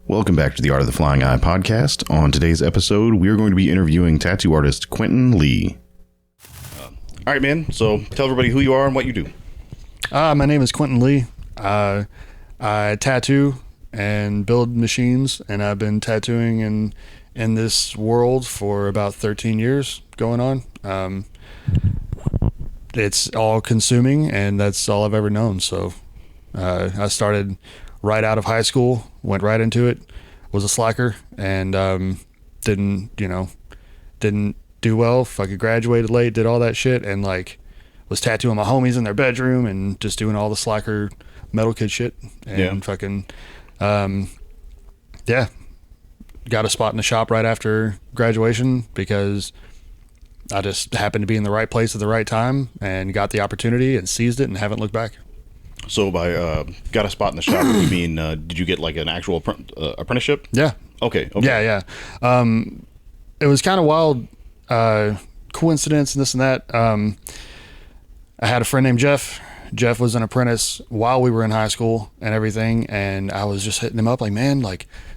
Welcome back to the Art of the Flying Eye podcast. On today's episode, we are going to be interviewing tattoo artist Quentin Lee. All right, man. So tell everybody who you are and what you do. My name is Quentin Lee. I tattoo and build machines, and I've been tattooing in this world for about 13 years going on. It's all consuming, and that's all I've ever known. So I started right out of high school, went right into it, was a slacker, and didn't do well. Fucking graduated late, did all that shit, and was tattooing my homies in their bedroom and just doing all the slacker metal kid shit. And got a spot in the shop right after graduation because I just happened to be in the right place at the right time and got the opportunity and seized it and haven't looked back. So by got a spot in the shop, you mean did you get like an actual apprenticeship? Yeah. Okay. Yeah. It was kind of wild coincidence and this and that. I had a friend named Jeff. Jeff was an apprentice while we were in high school and everything, and I was just hitting him up like, man,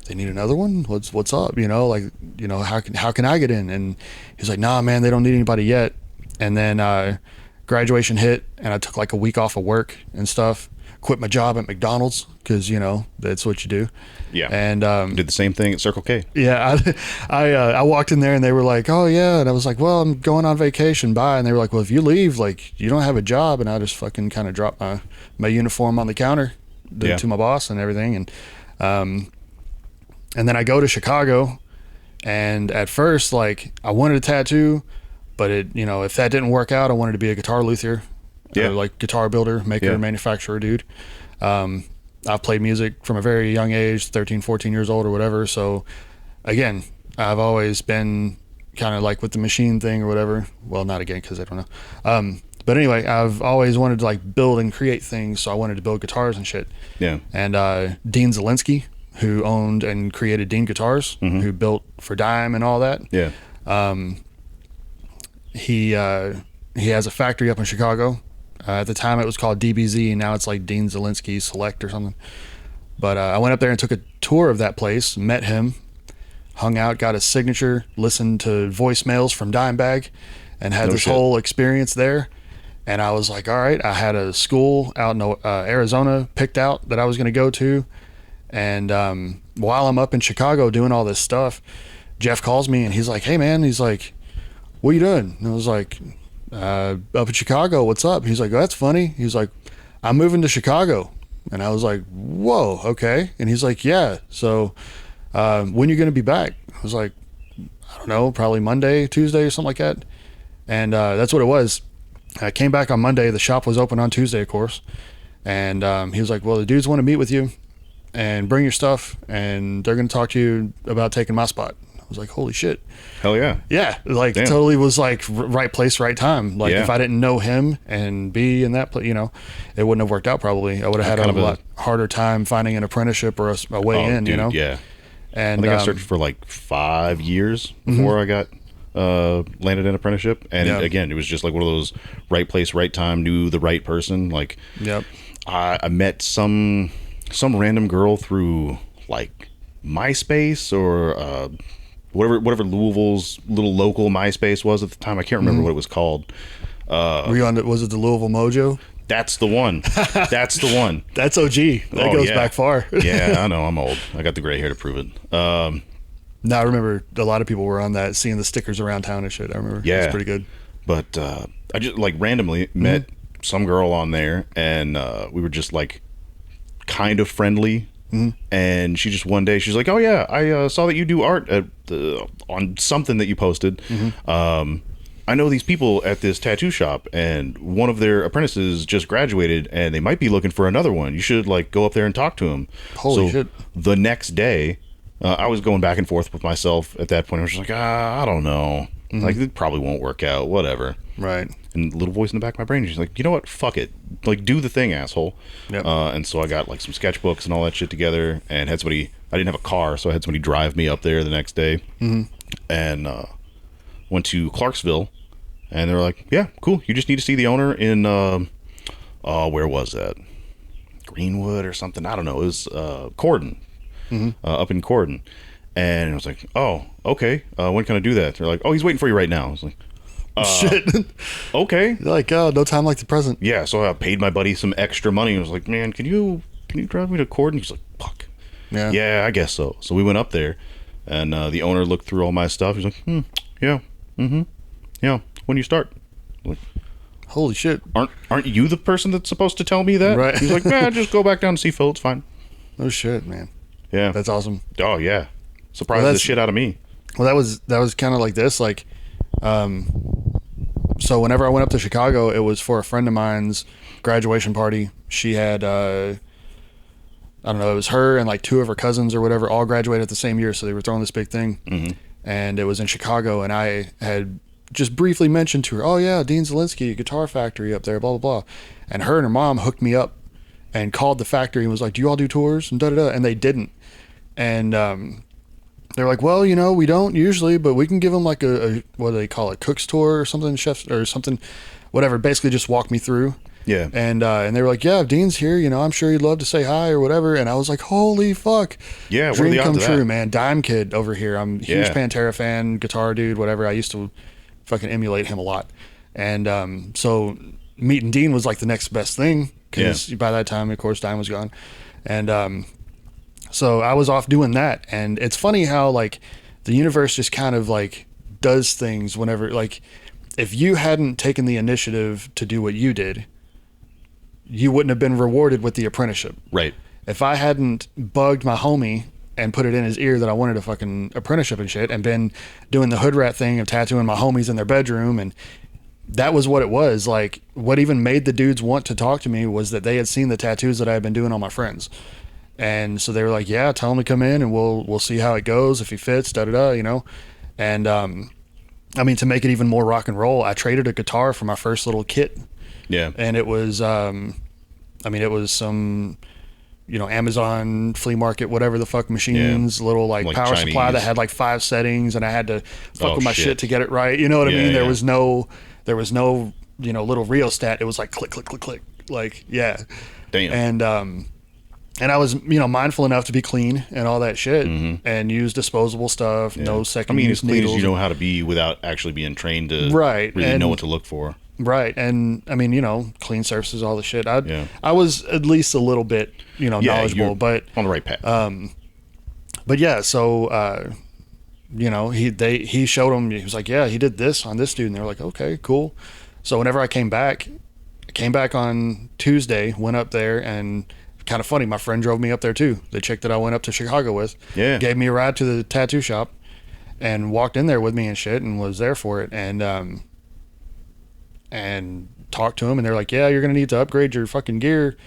they need another one. What's up? How can I get in? And he's like, nah, man, they don't need anybody yet. And then graduation hit, and I took like a week off of work and stuff. Quit my job at McDonald's because that's what you do. Yeah. And did the same thing at Circle K. Yeah, I walked in there and they were like, "Oh yeah," and I was like, "Well, I'm going on vacation. Bye." And they were like, "Well, if you leave, you don't have a job." And I just fucking kind of dropped my uniform on the counter to my boss and everything. And then I go to Chicago, and at first, I wanted a tattoo, but if that didn't work out, I wanted to be a guitar luthier. Guitar builder, maker, manufacturer dude. I've played music from a very young age, 13, 14 years old or whatever. So again, I've always been kind of with the machine thing or whatever. Well, not again, cause I don't know. But anyway, I've always wanted to build and create things. So I wanted to build guitars and shit. Yeah. And, Dean Zielinski, who owned and created Dean Guitars, who built for Dime and all that. Yeah. He has a factory up in Chicago. At the time it was called DBZ, now it's like Dean Zielinski Select or something. But I went up there and took a tour of that place, met him, hung out, got his signature, listened to voicemails from Dimebag, and had whole experience there. And I was like, all right, I had a school out in Arizona picked out that I was going to go to. And while I'm up in Chicago doing all this stuff, Jeff calls me and he's like, hey man, he's like, what are you doing? And I was like, up in Chicago, what's up? He's like, oh, that's funny. He's like, I'm moving to Chicago. And I was like, whoa, okay. And he's like, yeah, so when you going to be back? I was like, I don't know, probably Monday, Tuesday or something like that. And that's what it was. I came back on Monday. The shop was open on Tuesday, of course. And he was like, well, the dudes want to meet with you and bring your stuff, and they're going to talk to you about taking my spot. I was like, holy shit. Hell yeah. Yeah. Damn. Totally was right place, right time. If I didn't know him and be in that place, it wouldn't have worked out probably. I would have had a lot harder time finding an apprenticeship or a way in, dude, Yeah. And I think I searched for 5 years before I got landed an apprenticeship. And again, it was just one of those right place, right time, knew the right person. I met some random girl through MySpace or whatever Louisville's little local MySpace was at the time. I can't remember what it was called. Were you on was it the Louisville Mojo? That's the one. That's the one. That's OG. That goes back far. Yeah, I know. I'm old. I got the gray hair to prove it. No, I remember a lot of people were on that, seeing the stickers around town and shit. I remember. Yeah. It was pretty good. But I just randomly met some girl on there, and we were just kind of friendly. And she just one day she's like, oh yeah, I saw that you do art on something that you posted. I know these people at this tattoo shop, and one of their apprentices just graduated, and they might be looking for another one. You should go up there and talk to him. Holy shit. The next day I was going back and forth with myself at that point. I was just like, I don't know. It probably won't work out, whatever. Right. And the little voice in the back of my brain, she's like, you know what? Fuck it. Do the thing, asshole. Yep. And so I got some sketchbooks and all that shit together, and had somebody, I didn't have a car, so I had somebody drive me up there the next day. And went to Clarksville, and they were like, yeah, cool. You just need to see the owner in, where was that? Greenwood or something? I don't know. It was Corden. up in Corden. And I was like, oh, okay. When can I do that? They're like, oh, he's waiting for you right now. I was like, shit. Okay. You're like, oh, no time like the present. Yeah, so I paid my buddy some extra money. I was like, man, can you drive me to Corden? He's like, fuck. Yeah, I guess so. So we went up there, and the owner looked through all my stuff. He's like, yeah, yeah. When do you start? I'm like, holy shit. Aren't you the person that's supposed to tell me that? Right. He's like, nah, just go back down and see Phil. It's fine. Oh shit, man. Yeah. That's awesome. Oh yeah. Surprised the shit out of me. Well, that was kind of like this, like, so whenever I went up to Chicago, it was for a friend of mine's graduation party. She had, I don't know, it was her and like two of her cousins or whatever, all graduated the same year. So they were throwing this big thing, and it was in Chicago. And I had just briefly mentioned to her, oh yeah, Dean Zielinski, Guitar Factory up there, blah, blah, blah. And her and her mom hooked me up and called the factory and was like, do you all do tours? And da-da-da. And they didn't. And, they're like, well, you know, we don't usually, but we can give them like a what do they call it, cook's tour or something, chef or something, whatever. Basically, just walk me through. Yeah. And they were like, yeah, if Dean's here, you know, I'm sure he'd love to say hi or whatever. And I was like, holy fuck. Yeah. Dream come true, man. Dime Kid over here. I'm a huge Pantera fan, guitar dude, whatever. I used to fucking emulate him a lot. And so meeting Dean was like the next best thing because by that time, of course, Dime was gone. And so I was off doing that. And it's funny how like the universe just kind of like does things whenever, like, if you hadn't taken the initiative to do what you did, you wouldn't have been rewarded with the apprenticeship. Right. If I hadn't bugged my homie and put it in his ear that I wanted a fucking apprenticeship and shit, and been doing the hood rat thing of tattooing my homies in their bedroom, and that was what it was. Like, what even made the dudes want to talk to me was that they had seen the tattoos that I had been doing on my friends. And so they were like, yeah, tell him to come in and we'll see how it goes, if he fits, da-da-da, you know? And, I mean, to make it even more rock and roll, I traded a guitar for my first little kit. Yeah. And it was, I mean, it was some, you know, Amazon flea market, whatever the fuck machines, little like power Chinese supply that had like 5 settings, and I had to fuck with my shit to get it right. You know what I mean? There was no, you know, little rheostat. It was like click, click, click, click. Like, yeah. Damn. And I was, you know, mindful enough to be clean and all that shit, and use disposable stuff, no second use as clean needles. as you know how to be without actually being trained to really know what to look for. Right. And I mean, you know, clean surfaces, all the shit. I was at least a little bit, you know, knowledgeable, but on the right path. But yeah, so, you know, he showed him, he was like, yeah, he did this on this dude. And they were like, okay, cool. So whenever I came back on Tuesday, went up there, and kind of funny, my friend drove me up there too. The chick that I went up to Chicago with gave me a ride to the tattoo shop and walked in there with me and shit, and was there for it, and talked to him, and they're like, yeah, you're gonna need to upgrade your fucking gear,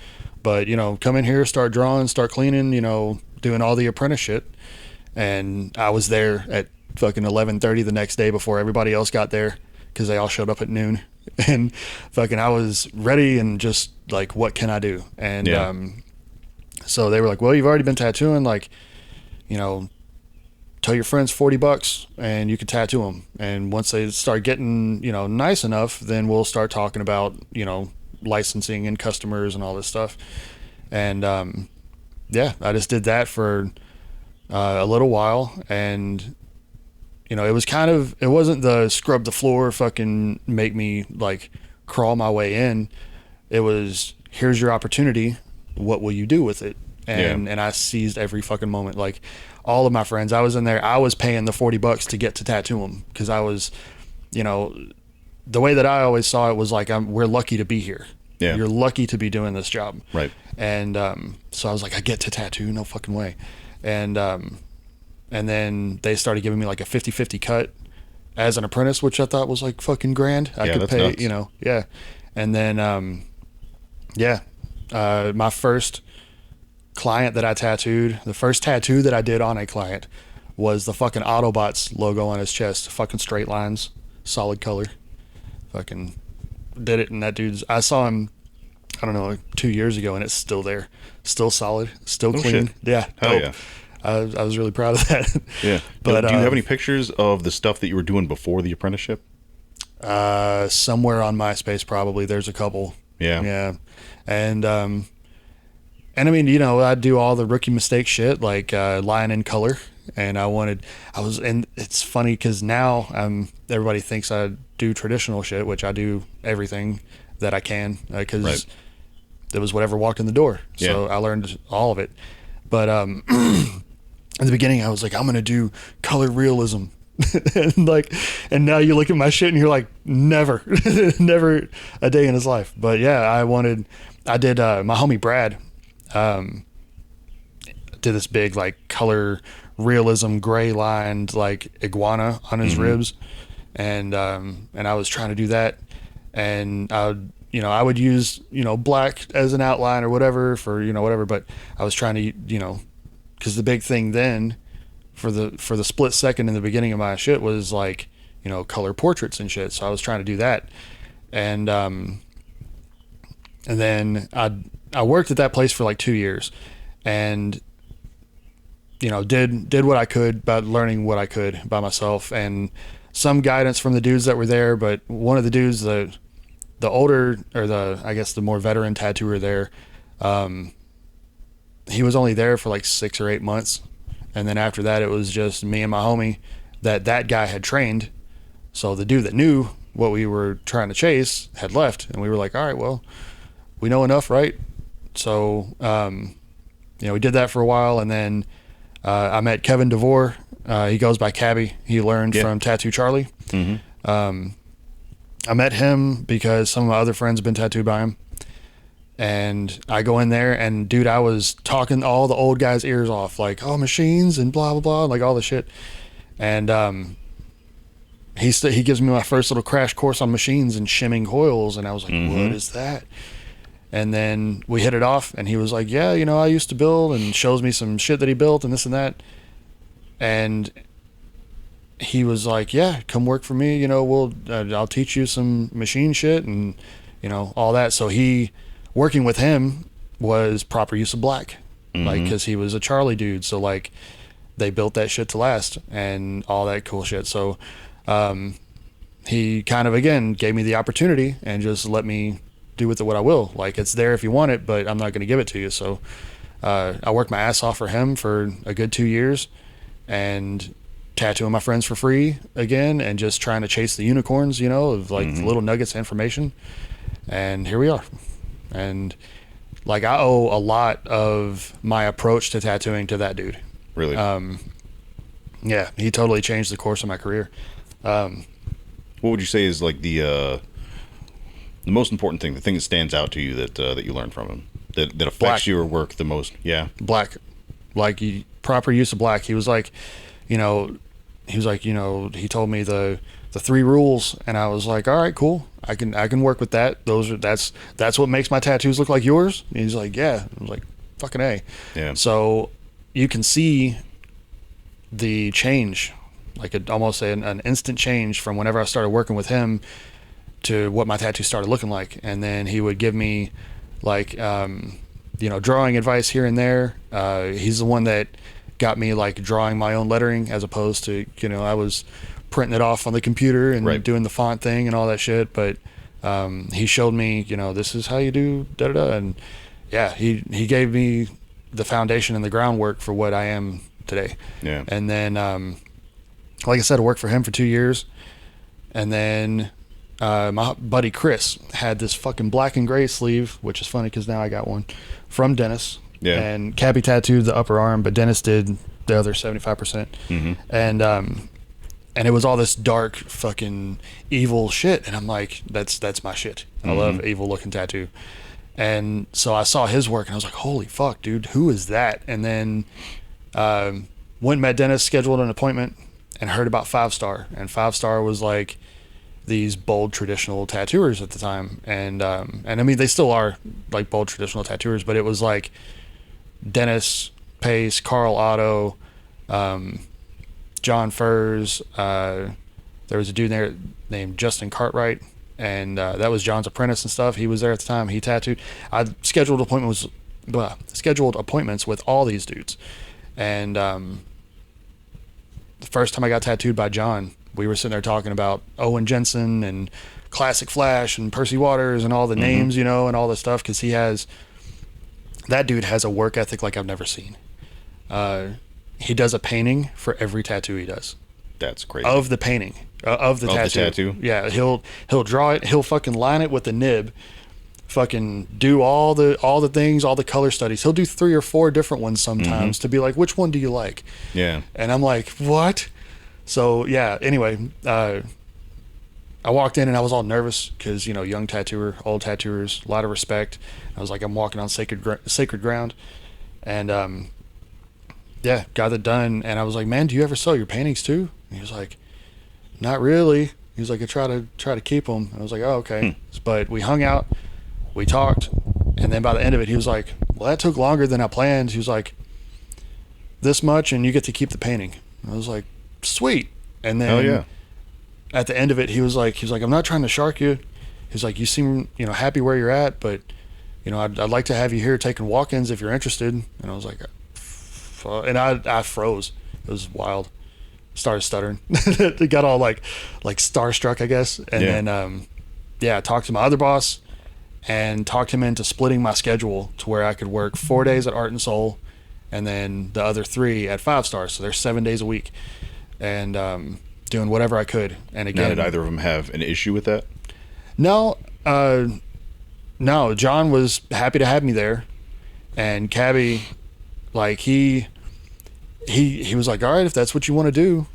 but, you know, come in here, start drawing, start cleaning, you know, doing all the apprentice shit. And I was there at fucking 11:30 the next day before everybody else got there, because they all showed up at noon. And fucking I was ready and just like, what can I do? And so they were like, well, you've already been tattooing, like, you know, tell your friends $40 and you can tattoo them. And once they start getting, you know, nice enough, then we'll start talking about, you know, licensing and customers and all this stuff. And yeah, I just did that for a little while. And, you know, it was kind of, it wasn't the scrub the floor, fucking make me like crawl my way in. It was, here's your opportunity. What will you do with it? And I seized every fucking moment. Like, all of my friends, I was in there, I was paying the $40 to get to tattoo them, because I was, you know, the way that I always saw it was like, we're lucky to be here. Yeah. You're lucky to be doing this job. Right. And so I was like, I get to tattoo, no fucking way. And then they started giving me like a 50-50 cut as an apprentice, which I thought was like fucking grand. I could pay, nuts. You know, yeah. And then, my first client that I tattooed, the first tattoo that I did on a client was the fucking Autobots logo on his chest, fucking straight lines, solid color. Fucking did it, and that dude's, I saw him, I don't know, like 2 years ago, and it's still there, still solid, still clean. Shit. Yeah. Hell yeah. I was really proud of that. Yeah. But do you have any pictures of the stuff that you were doing before the apprenticeship? Somewhere on MySpace, probably. There's a couple. Yeah. Yeah. And I mean, you know, I do all the rookie mistake shit, like lying in color. And and it's funny because now everybody thinks I do traditional shit, which I do everything that I can because it was whatever walked in the door. So I learned all of it. But in the beginning, I was like, I'm going to do color realism. and now you look at my shit and you're like, never, never a day in his life. But yeah, I did my homie Brad did this big like color realism gray lined like iguana on his ribs, and I was trying to do that, and I would use black as an outline or whatever for whatever, but I was trying to because the big thing then for the split second in the beginning of my shit was like color portraits and shit, so I was trying to do that, and then I worked at that place for like 2 years, and did what I could about learning what I could by myself, and some guidance from the dudes that were there. But one of the dudes, the older, or I guess the more veteran tattooer there, he was only there for like 6 or 8 months, and then after that it was just me and my homie that guy had trained. So the dude that knew what we were trying to chase had left, and we were like, all right, well, we know enough, right? So we did that for a while, and then I met Kevin DeVore. He goes by Cabby. He learned from Tattoo Charlie. I met him because some of my other friends have been tattooed by him. And I go in there, and dude, I was talking all the old guys' ears off, like, oh, machines and blah, blah, blah, like all the shit. And he gives me my first little crash course on machines and shimming coils. And I was like, what is that? And then we hit it off, and he was like, yeah, I used to build, and shows me some shit that he built and this and that. And he was like, yeah, come work for me. I'll teach you some machine shit and, all that. So working with him was proper use of black, like, cause he was a Charlie dude. So like they built that shit to last and all that cool shit. So, he kind of, again, gave me the opportunity and just let me do with it what I will. Like, it's there if you want it, but I'm not going to give it to you. So I worked my ass off for him for a good 2 years, and tattooing my friends for free again, and just trying to chase the unicorns, of like the little nuggets of information. And here we are. And like, I owe a lot of my approach to tattooing to that dude. Really? Yeah, he totally changed the course of my career. What would you say is like the most important thing, the thing that stands out to you that you learned from him, that affects your work the most? Yeah. Black, like proper use of black. He was like, he told me the 3 rules, and I was like, all right, cool. I can work with that. That's what makes my tattoos look like yours. And he's like, yeah. I was like, fucking A. Yeah. So you can see the change, like almost an instant change from whenever I started working with him to what my tattoos started looking like. And then he would give me like, drawing advice here and there. He's the one that got me like drawing my own lettering, as opposed to, I was printing it off on the computer and doing the font thing and all that shit. But he showed me, this is how you do da da da. And yeah, he gave me the foundation and the groundwork for what I am today. Yeah. And then, like I said, I worked for him for 2 years. And then my buddy Chris had this fucking black and gray sleeve, which is funny because now I got one from Dennis. Yeah. And Cabby tattooed the upper arm, but Dennis did the other 75%. And it was all this dark fucking evil shit, and I'm like, that's my shit. I love evil looking tattoo. And so I saw his work, and I was like, holy fuck, dude, who is that? And then went and met Dennis, scheduled an appointment, and heard about 5 Star. And 5 Star was like these bold traditional tattooers at the time, and I mean, they still are like bold traditional tattooers, but it was like Dennis Pace, Carl Otto, John Furs. There was a dude there named Justin Cartwright, and that was John's apprentice and stuff. He was there at the time. He tattooed. I scheduled appointments with all these dudes, and the first time I got tattooed by John, we were sitting there talking about Owen Jensen and Classic Flash and Percy Waters and all the names, and all this stuff, because he has that dude has a work ethic like I've never seen. He does a painting for every tattoo he does. That's crazy. Of the painting, of the tattoo. The tattoo? Yeah, he'll draw it. He'll fucking line it with the nib. Fucking do all the things, all the color studies. He'll do 3 or 4 different ones sometimes to be like, which one do you like? Yeah. And I'm like, what? So yeah. Anyway, I walked in and I was all nervous because, you know, young tattooer, old tattooers, a lot of respect. I was like, I'm walking on sacred ground, and yeah, got it done. And I was like, man, do you ever sell your paintings too? And he was like, not really. He was like, I try to keep them. I was like, oh, okay. But we hung out, we talked, and then by the end of it, he was like, well, that took longer than I planned. He was like, this much, and you get to keep the painting. I was like, sweet. And then, hell yeah. At the end of it, he was like, I'm not trying to shark you. He's like, you seem, you know, happy where you're at, but, you know, I'd like to have you here taking walk-ins if you're interested. And I was like, and I froze. It was wild. Started stuttering. It got all like starstruck, I guess. And then, I talked to my other boss and talked him into splitting my schedule to where I could work 4 days at Art and Soul and then the other 3 at 5 Stars. So there's 7 days a week, and doing whatever I could. And again, now, did either of them have an issue with that? No, no. John was happy to have me there, and Cabby, like he was like, all right, if that's what you want to do.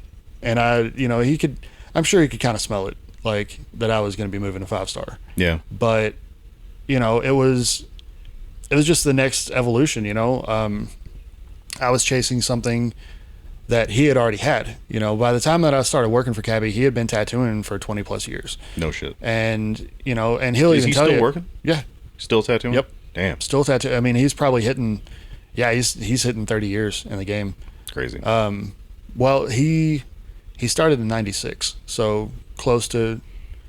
And I'm sure he could kind of smell it, like that I was going to be moving to 5 Star. Yeah. But, you know, it was just the next evolution, you know. I was chasing something that he had already had, you know. By the time that I started working for Cabby, he had been tattooing for 20 plus years. No shit. And, you know, and he'll even tell you. Is he still working? Yeah. Still tattooing? Yep. Damn. Still tattooing. I mean, he's probably hitting, he's hitting 30 years in the game. Crazy. Well, he started in 96, so close to.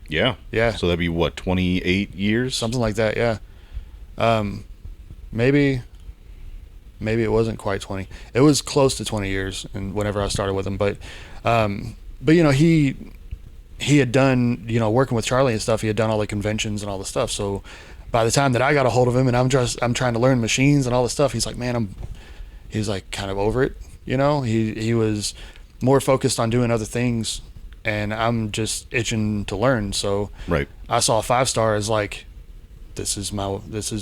Yeah. So that'd be what, 28 years? Something like that, yeah. Maybe it wasn't quite 20. It was close to 20 years, and whenever I started with him, but you know, he had done, you know, working with Charlie and stuff, he had done all the conventions and all the stuff. So by the time that I got a hold of him and I'm trying to learn machines and all the stuff, he's like, man, he's like kind of over it, you know. He was more focused on doing other things, and I'm just itching to learn. So right. I saw 5 Star as like, this is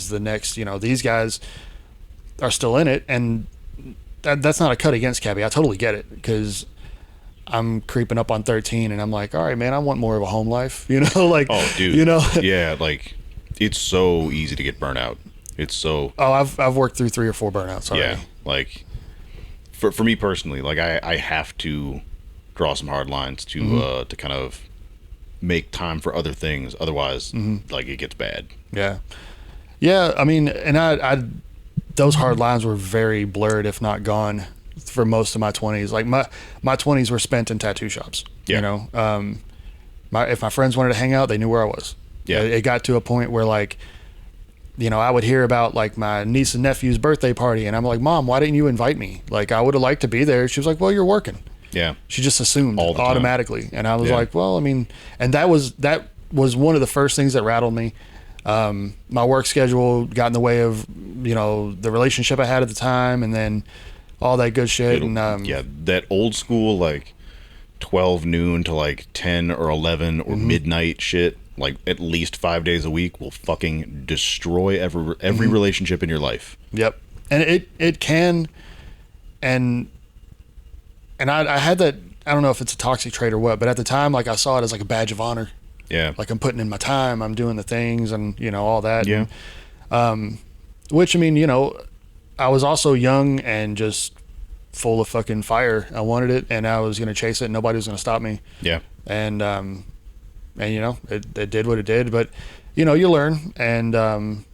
the next, you know, these guys are still in it, and that's not a cut against Cabby. I totally get it, because I'm creeping up on 13 and I'm like, all right, man, I want more of a home life, you know. Like, oh dude, you know. Yeah, like it's so easy to get burnt out. It's so I've worked through 3 or 4 burnouts already. Yeah, like for me personally, like I have to draw some hard lines to to kind of make time for other things, otherwise like it gets bad. Yeah, I mean, and I those hard lines were very blurred, if not gone, for most of my 20s. Like my 20s were spent in tattoo shops. Yeah. You know, if my friends wanted to hang out, they knew where I was. Yeah. It got to a point where, like, you know, I would hear about like my niece and nephew's birthday party, and I'm like, Mom, why didn't you invite me? Like, I would have liked to be there. She was like, well, you're working. Yeah. She just assumed automatically. And I was like, well, I mean, and that was one of the first things that rattled me. My work schedule got in the way of, you know, the relationship I had at the time, and then all that good shit. And yeah, that old school like 12 noon to like 10 or 11 or midnight shit, like at least 5 days a week, will fucking destroy every relationship in your life. Yep. And it can, and I had that, I don't know if it's a toxic trait or what, but at the time, like, I saw it as like a badge of honor. Yeah. Like, I'm putting in my time, I'm doing the things, and, you know, all that. Yeah. And, which, I mean, you know, I was also young and just full of fucking fire. I wanted it, and I was going to chase it, and nobody was going to stop me. Yeah. And you know, it did what it did, but, you know, you learn, and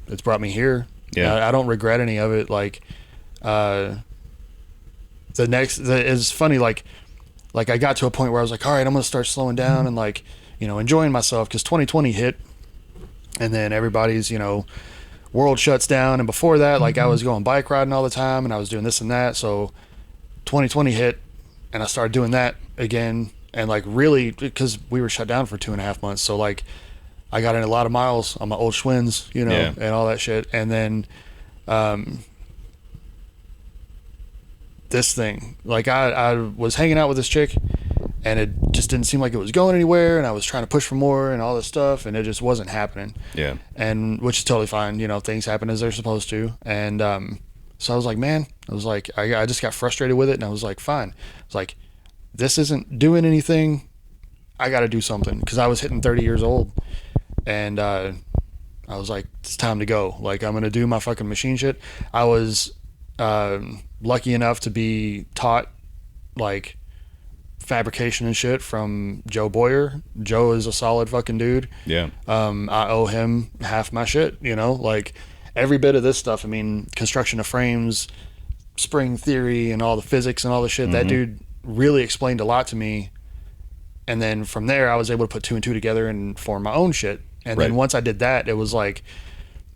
it's brought me here. Yeah. I don't regret any of it. Like, it's funny, like I got to a point where I was like, all right, I'm going to start slowing down and, like, you know, enjoying myself, because 2020 hit, and then everybody's, you know, world shuts down. And before that, like, I was going bike riding all the time, and I was doing this and that. So 2020 hit, and I started doing that again. And, like, really, because we were shut down for 2.5 months. So, like, I got in a lot of miles on my old Schwinn's, you know, Yeah. and all that shit. And then this thing, like I was hanging out with this chick, and it just didn't seem like it was going anywhere, and I was trying to push for more and all this stuff, and it just wasn't happening. Yeah. And which is totally fine, you know, things happen as they're supposed to. And so I was like, man, I just got frustrated with it, and I was like, fine. I was like, this isn't doing anything. I got to do something, because I was hitting 30 years old, and I was like, it's time to go. Like, I'm gonna do my fucking machine shit. I was lucky enough to be taught like fabrication and shit from Joe Boyer. Joe is a solid fucking dude. Yeah. I owe him half my shit, you know, like every bit of this stuff. I mean, construction of frames, spring theory, and all the physics and all the shit. That dude really explained a lot to me. And then from there, I was able to put two and two together and form my own shit. And then once I did that, it was like,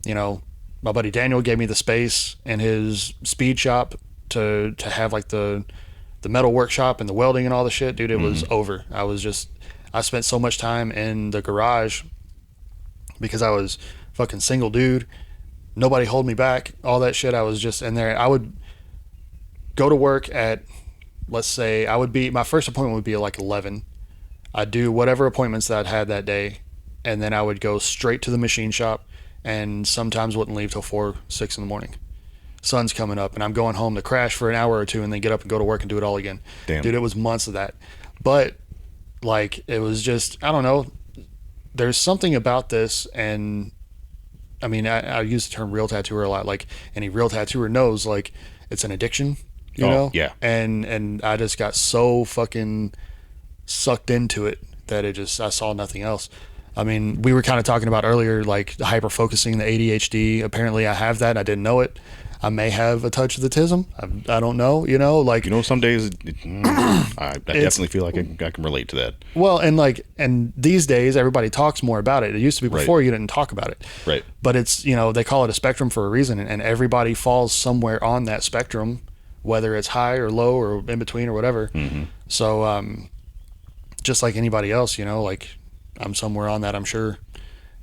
you know, my buddy Daniel gave me the space in his speed shop to have like the metal workshop and the welding and all the shit. Dude, it was over. I spent so much time in the garage because I was fucking single dude. Nobody hold me back. All that shit. I was just in there. I would go to work at, let's say, my first appointment would be at like 11. I'd do whatever appointments that I'd had that day, and then I would go straight to the machine shop, and sometimes wouldn't leave till 4, 6 in the morning. Sun's coming up, and I'm going home to crash for an hour or two, and then get up and go to work and do it all again. Damn. Dude, it was months of that. But like, it was just, I don't know. There's something about this, and I mean, I use the term real tattooer a lot. Like, any real tattooer knows, like, it's an addiction, you know? Yeah. And I just got so fucking sucked into it that I saw nothing else. I mean, we were kind of talking about earlier, like the hyper focusing, the ADHD. Apparently I have that. I didn't know it. I may have a touch of the autism. I don't know, you know, like, You know, some days I definitely feel like I can relate to that. well, and these days everybody talks more about it. It used to be before you didn't talk about it. Right. But it's, you know, they call it a spectrum for a reason, and everybody falls somewhere on that spectrum, whether it's high or low or in between or whatever. So, just like anybody else, you know, like, I'm somewhere on that, I'm sure.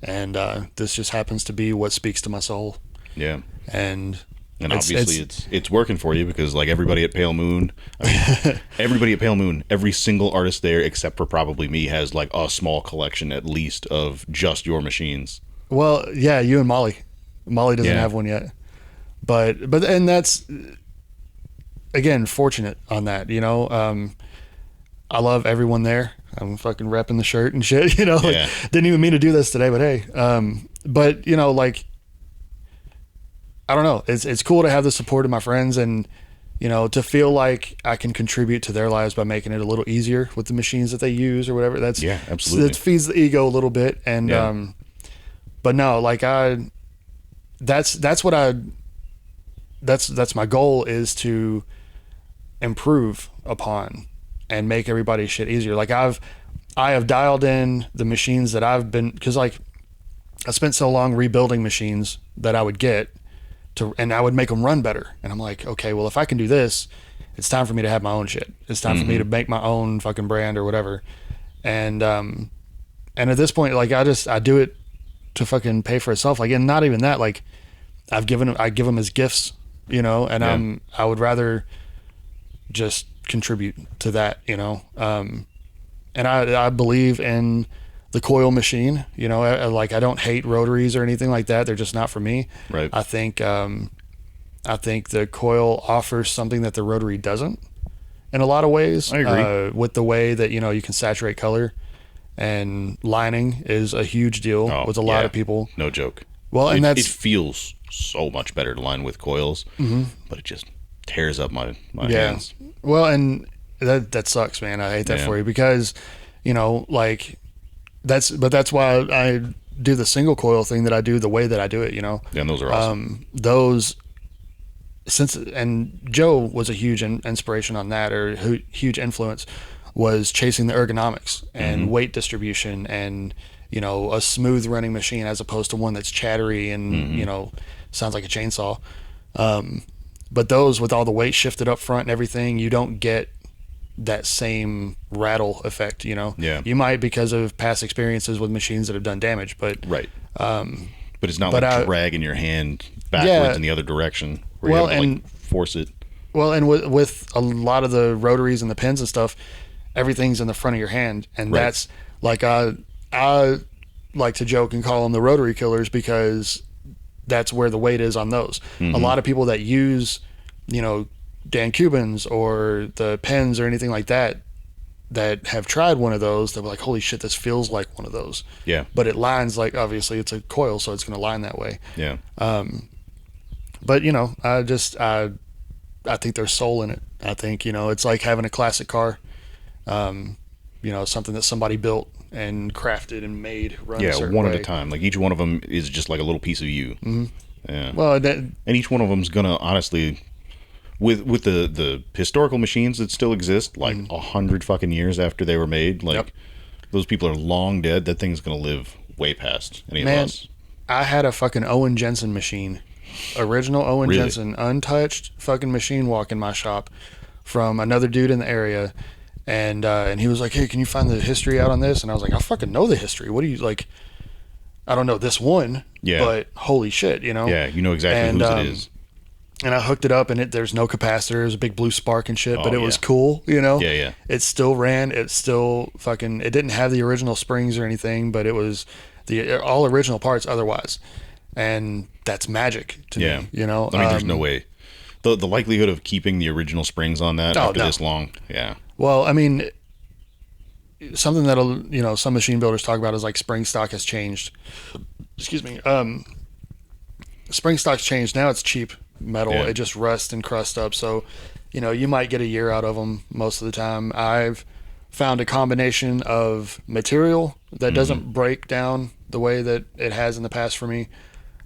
And this just happens to be what speaks to my soul. Yeah. And obviously it's working for you, because like everybody at Pale Moon, everybody at Pale Moon, every single artist there except for probably me has like a small collection at least of just your machines. Well, yeah, you and Molly. Molly doesn't have one yet. But and that's, again, fortunate on that, you know. I love everyone there. I'm fucking repping the shirt and shit, you know. Like, didn't even mean to do this today, but hey. But you know, like, I don't know. It's cool to have the support of my friends, and you know, to feel like I can contribute to their lives by making it a little easier with the machines that they use or whatever. That's absolutely. That feeds the ego a little bit, and but no, like that's my goal, is to improve upon and make everybody's shit easier. Like, I have dialed in the machines that I've been, because like I spent so long rebuilding machines that I would get to, and I would make them run better. And I'm like, okay, well, if I can do this, it's time for me to have my own shit. It's time for me to make my own fucking brand or whatever. And at this point, like, I do it to fucking pay for itself. Like, and not even that, like, I give them as gifts, you know, and I would rather just contribute to that, you know. And I believe in the coil machine, you know. Like, I don't hate rotaries or anything like that. They're just not for me. Right. I think the coil offers something that the rotary doesn't in a lot of ways. I agree. With the way that, you know, you can saturate color, and lining is a huge deal with a lot of people. No joke. Well, and it feels so much better to line with coils, but it just tears up my hands. Well, and that sucks, man. I hate that for you, because, you know, like, that's why I do the single coil thing that I do the way that I do it, you know. Yeah, and those are awesome. And Joe was a huge inspiration on that, or huge influence, was chasing the ergonomics and weight distribution, and, you know, a smooth running machine as opposed to one that's chattery and, you know, sounds like a chainsaw. But those with all the weight shifted up front and everything, you don't get that same rattle effect, you know? Yeah. You might because of past experiences with machines that have done damage, but right. But it's not like dragging your hand backwards in the other direction where you have to like force it. Well, and with a lot of the rotaries and the pins and stuff, everything's in the front of your hand, and that's like I like to joke and call them the rotary killers because that's where the weight is on those. A lot of people that use, you know, Dan Cubans or the pens or anything like that have tried one of those, they're like, holy shit, this feels like one of those. Yeah. But it lines like, obviously it's a coil, so it's going to line that way. Yeah. But you know, I think there's soul in it. I think, you know, it's like having a classic car, you know, something that somebody built and crafted and made run a certain one way. at a time. Like each one of them is just like a little piece of you. Yeah. Well, and each one of them's gonna honestly, with the historical machines that still exist, like 100 fucking years after they were made, like those people are long dead. That thing's gonna live way past any of us. I had a fucking Owen Jensen machine, original Owen Jensen, untouched fucking machine walk in my shop from another dude in the area. And he was like, hey, can you find the history out on this? And I was like, I fucking know the history. What do you like? I don't know this one, but holy shit, you know? Yeah, you know exactly whose it is. And I hooked it up, and there's no capacitor. There's a big blue spark and shit, but it was cool, you know? Yeah, yeah. It still ran. It still fucking, it didn't have the original springs or anything, but it was all original parts otherwise. And that's magic to me, you know? I mean, there's no way. The likelihood of keeping the original springs on that after this long, Well, I mean, something that'll, you know, some machine builders talk about is like spring stock has changed. Excuse me. Spring stock's changed. Now it's cheap metal. It just rusts and crusts up. So, you know, you might get a year out of them most of the time. I've found a combination of material that doesn't break down the way that it has in the past for me.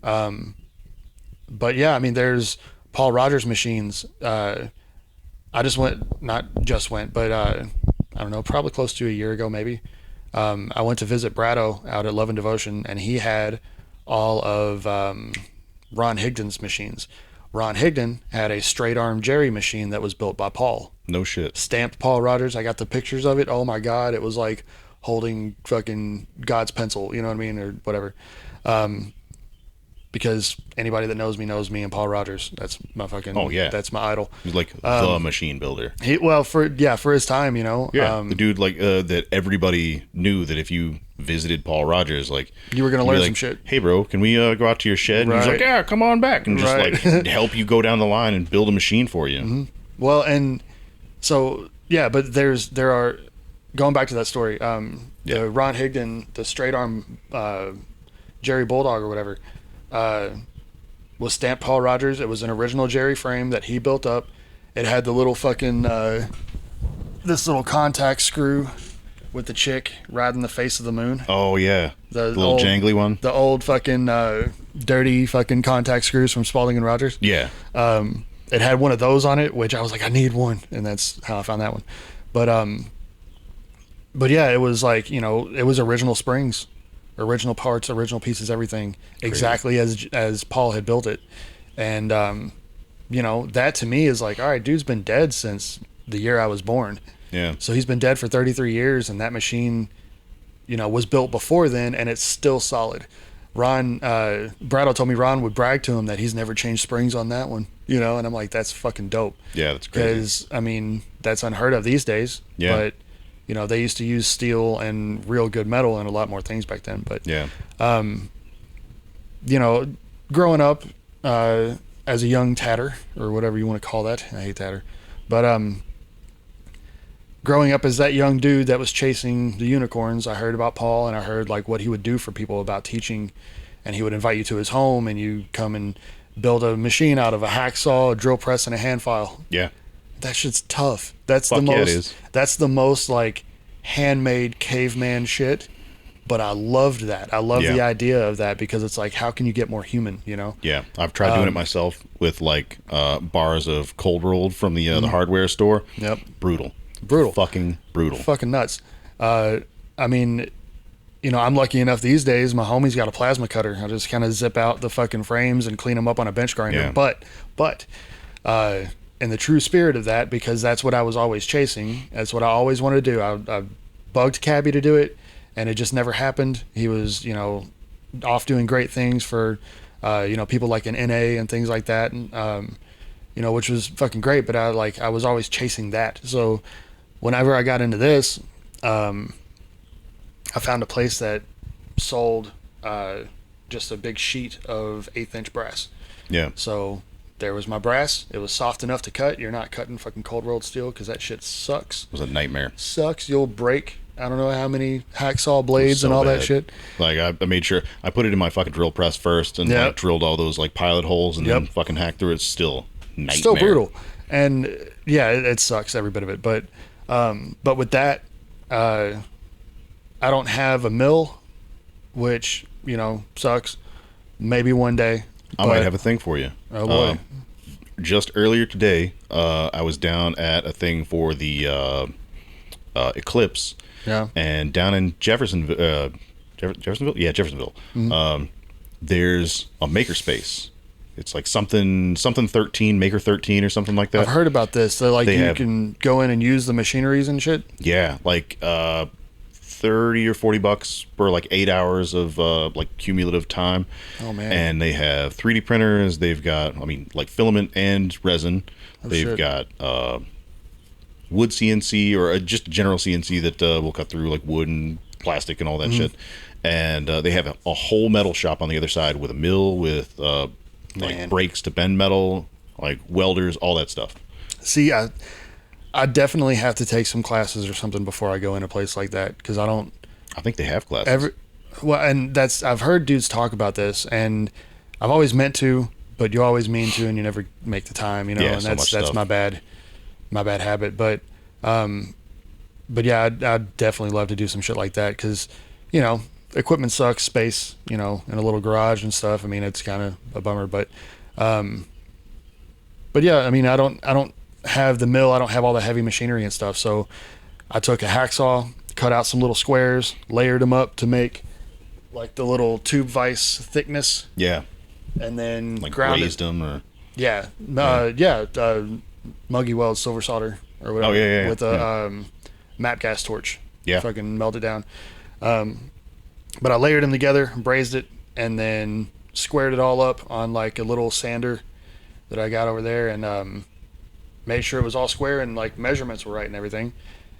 But yeah, I mean, there's Paul Rogers machines. I just went, not just went, but I don't know, probably close to a year ago, maybe. I went to visit Brado out at Love and Devotion, and he had all of Ron Higdon's machines. Ron Higdon had a straight arm Jerry machine that was built by Paul. No shit. Stamped Paul Rogers. I got the pictures of it. Oh my God. It was like holding fucking God's pencil, you know what I mean? Or whatever. Because anybody that knows me and Paul Rogers. That's my fucking, that's my idol. He's like the machine builder. For his time, you know. The dude like that everybody knew that if you visited Paul Rogers, like you were going to learn some shit. Hey bro, can we go out to your shed? And he's like, yeah, come on back. And just like help you go down the line and build a machine for you. Well, and so, but there are, going back to that story, the Ron Higdon, the straight arm Jerry Bulldog or whatever, was stamped Paul Rogers. It was an original Jerry frame that he built up. It had the little fucking this little contact screw with the chick riding the face of the moon. Oh yeah, the little old, jangly one. The old fucking dirty fucking contact screws from Spalding and Rogers. Yeah. It had one of those on it, which I was like, I need one, and that's how I found that one. But yeah, it was like, you know, it was original springs. Original parts, original pieces, everything. Crazy. Exactly as Paul had built it. And you know, that to me is like, all right, dude's been dead since the year I was born. Yeah. So he's been dead for 33 years, and that machine, you know, was built before then, and it's still solid. Brado told me Ron would brag to him that he's never changed springs on that one, you know, and I'm like, that's fucking dope. Yeah, that's crazy. Because, I mean, that's unheard of these days. Yeah. But you know, they used to use steel and real good metal and a lot more things back then. But, you know, growing up as a young tatter, or whatever you want to call that. I hate tatter. But growing up as that young dude that was chasing the unicorns, I heard about Paul, and I heard, like, what he would do for people about teaching. And he would invite you to his home, and you come and build a machine out of a hacksaw, a drill press, and a hand file. Yeah. That shit's tough. That's the most like handmade caveman shit. But I loved that. I love the idea of that because it's like, how can you get more human, you know? Yeah. I've tried doing it myself with like bars of cold rolled from the hardware store. Yep. Brutal. Fucking brutal. Fucking nuts. I mean, you know, I'm lucky enough these days, my homie's got a plasma cutter. I just kind of zip out the fucking frames and clean them up on a bench grinder. Yeah. But in the true spirit of that, because that's what I was always chasing. That's what I always wanted to do. I bugged Cabby to do it, and it just never happened. He was, off doing great things for, people like an NA and things like that, and, which was fucking great. But I was always chasing that. So whenever I got into this, I found a place that sold just a big sheet of 1/8" brass. Yeah. So there was my brass. It was soft enough to cut. You're not cutting fucking cold rolled steel, because that shit sucks. It was a nightmare. Sucks. You'll break I don't know how many hacksaw blades so and all bad. that shit. Like I made sure I put it in my fucking drill press first, and like drilled all those like pilot holes, and then fucking hacked through it. Still nightmare. Still brutal. And yeah, it sucks, every bit of it. But with that, I don't have a mill, which sucks. Maybe one day. I might have a thing for you. Oh boy. Just earlier today, I was down at a thing for the Eclipse. Yeah. And down in Jeffersonville, Jeffersonville. Mm-hmm. There's a makerspace. It's like something 13, Maker 13 or something like that. I've heard about this. So like you can go in and use the machineries and shit. Yeah, like $30 or $40 for like 8 hours of like cumulative time. Oh man! And they have 3D printers. They've got, like filament and resin. They've got wood CNC or just general CNC that will cut through like wood and plastic and all that shit. And they have a whole metal shop on the other side with a mill with like brakes to bend metal, like welders, all that stuff. See, I definitely have to take some classes or something before I go in a place like that, because I think they have classes. And I've heard dudes talk about this, and I've always meant to, but you always mean to, and you never make the time, Yeah, and so that's my bad habit. But yeah, I'd definitely love to do some shit like that, because equipment sucks, space, in a little garage and stuff. I mean, it's kind of a bummer, but yeah, I mean, I don't have the mill. I don't have all the heavy machinery and stuff. So I took a hacksaw, cut out some little squares, layered them up to make like the little tube vise thickness. Yeah. And then like ground raised them or. Yeah. Muggy weld silver solder or whatever. Oh yeah. With a map gas torch. Yeah. Fucking melt it down. But I layered them together, brazed it, and then squared it all up on like a little sander that I got over there, and made sure it was all square and like measurements were right and everything,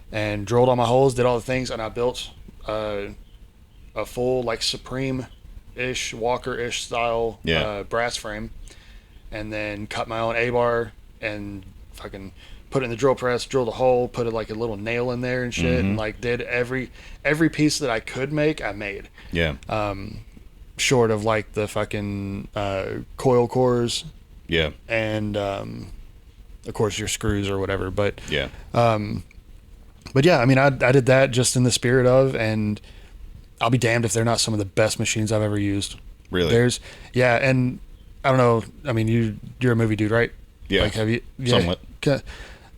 and drilled all my holes, did all the things, and I built a full like Supreme-ish, Walker-ish style brass frame, and then cut my own A-bar and fucking put it in the drill press, drilled a hole, put it like a little nail in there and shit, and like did every piece that I could make, I made. Yeah. Short of like the fucking coil cores. Yeah. And of course your screws or whatever. But yeah. But yeah, I mean, I did that just in the spirit of, and I'll be damned if they're not some of the best machines I've ever used. Really? And I don't know. I mean, you're a movie dude, right? Yeah. Like, have you? Yeah, somewhat.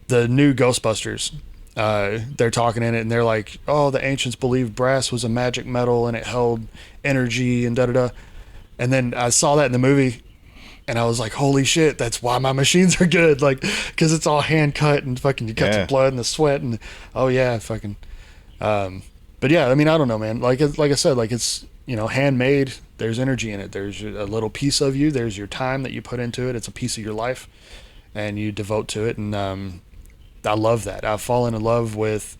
The new Ghostbusters, they're talking in it, and they're like, oh, the ancients believed brass was a magic metal and it held energy and da-da-da. And then I saw that in the movie, and I was like, holy shit, that's why my machines are good. Like, because it's all hand cut, and fucking you cut the blood and the sweat, and oh yeah, fucking. But yeah, I mean, I don't know, man. Like I said, like it's, handmade. There's energy in it. There's a little piece of you. There's your time that you put into it. It's a piece of your life, and you devote to it. And I love that. I've fallen in love with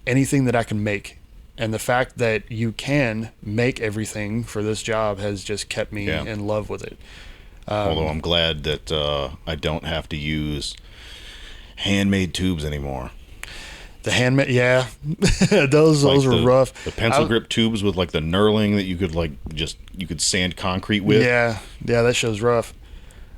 anything that I can make. And the fact that you can make everything for this job has just kept me in love with it. Although I'm glad that I don't have to use handmade tubes anymore. The handmade, yeah. those were rough. The pencil grip tubes with like the knurling that you could sand concrete with. Yeah, that show's rough.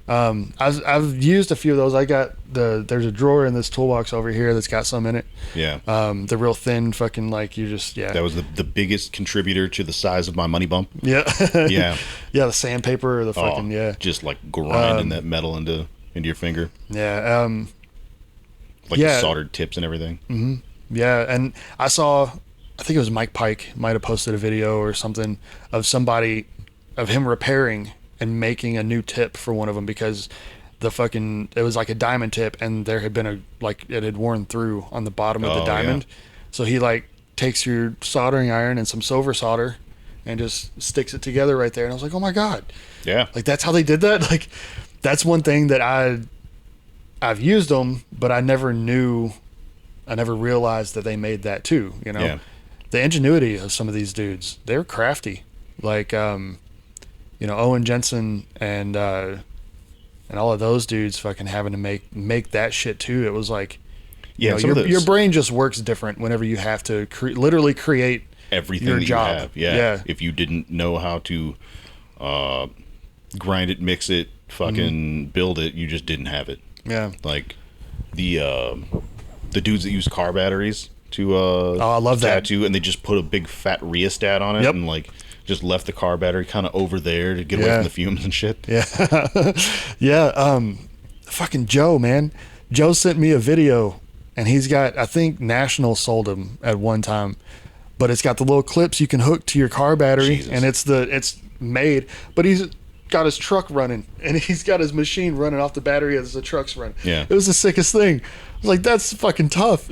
I've used a few of those. I got there's a drawer in this toolbox over here that's got some in it. Yeah. The real thin fucking like you just That was the biggest contributor to the size of my money bump. Yeah. Yeah. Yeah, the sandpaper or the fucking just like grinding that metal into your finger. Yeah. Like the soldered tips and everything. Mm-hmm. Yeah, and I think it was Mike Pike might have posted a video or something of him repairing and making a new tip for one of them, because it was like a diamond tip, and there had been it had worn through on the bottom of the diamond. Yeah. So he like takes your soldering iron and some silver solder and just sticks it together right there. And I was like, oh my God. Yeah. Like that's how they did that. Like that's one thing that I've used them, but I never realized that they made that too, you know? Yeah. The ingenuity of some of these dudes, they're crafty. Like, Owen Jensen and all of those dudes fucking having to make that shit too. It was like, your brain just works different whenever you have to literally create everything your that job. You have. Yeah. If you didn't know how to grind it, mix it, fucking build it, you just didn't have it. Yeah. Like the dudes that use car batteries to I love tattoo, that. And they just put a big fat rheostat on it and like just left the car battery kind of over there to get away from the fumes and shit. Yeah. Yeah. Fucking Joe, man. Joe sent me a video, and he's got, I think National sold him at one time, but it's got the little clips you can hook to your car battery. Jesus. And it's made, but he's got his truck running, and he's got his machine running off the battery as the truck's running. Yeah. It was the sickest thing. I was like, that's fucking tough.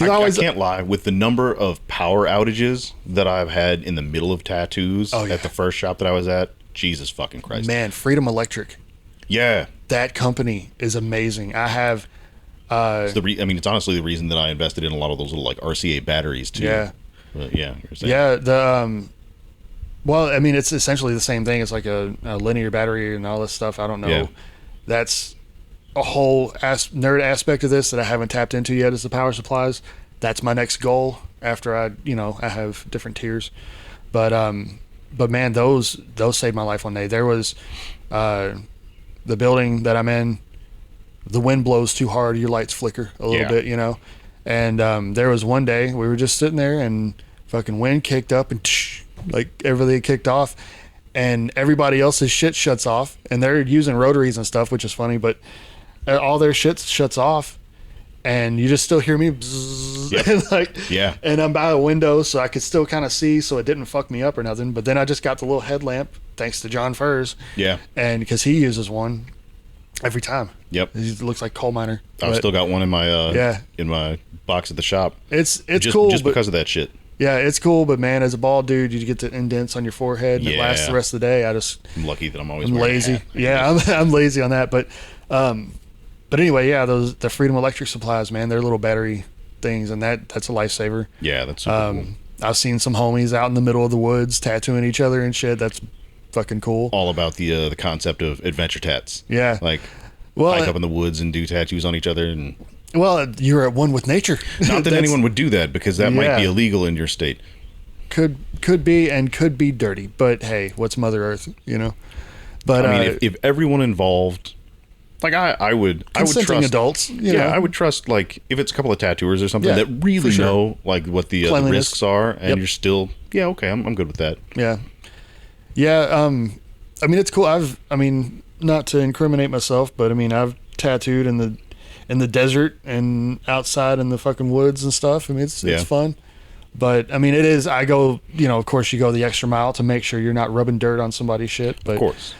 I can't lie, with the number of power outages that I've had in the middle of tattoos at the first shop that I was at, Jesus fucking Christ. Man, Freedom Electric. Yeah. That company is amazing. I have... it's honestly the reason that I invested in a lot of those little like RCA batteries too. Yeah. But yeah. Well, I mean, it's essentially the same thing. It's like a linear battery and all this stuff. I don't know. Yeah. That's a whole nerd aspect of this that I haven't tapped into yet, is the power supplies. That's my next goal after I have different tiers. But man, those saved my life one day. There was the building that I'm in, the wind blows too hard, your lights flicker a little bit, and there was one day we were just sitting there and fucking wind kicked up and like everything kicked off, and everybody else's shit shuts off, and they're using rotaries and stuff, which is funny, but all their shit shuts off, and you just still hear me bzzz, and I'm by a window, so I could still kind of see, so it didn't fuck me up or nothing. But then I just got the little headlamp, thanks to John Furs, and because he uses one every time. Yep. He looks like coal miner. I've still got one in my box at the shop. It's cool just because of that shit. Yeah, it's cool, but man, as a bald dude, you get the indents on your forehead, and it lasts the rest of the day. I'm lucky that I'm always lazy. A hat. I'm lazy on that, but anyway, the Freedom Electric supplies, man, they're little battery things, and that's a lifesaver. Yeah, that's super cool. I've seen some homies out in the middle of the woods tattooing each other and shit. That's fucking cool. All about the concept of adventure tats. Yeah, like hike up in the woods and do tattoos on each other and. Well, you're at one with nature. Not that anyone would do that, because that might be illegal in your state. Could be, and could be dirty. But hey, what's Mother Earth, But I mean, if everyone involved, like I would trust adults. I would trust, like, if it's a couple of tattooers or something that really know like what the risks are, and you're still okay, I'm good with that. Yeah. I mean, it's cool. Not to incriminate myself, but I mean, I've tattooed in the desert and outside in the fucking woods and stuff. I mean, it's fun. But I mean, it is, I go, of course you go the extra mile to make sure you're not rubbing dirt on somebody's shit. But, of course.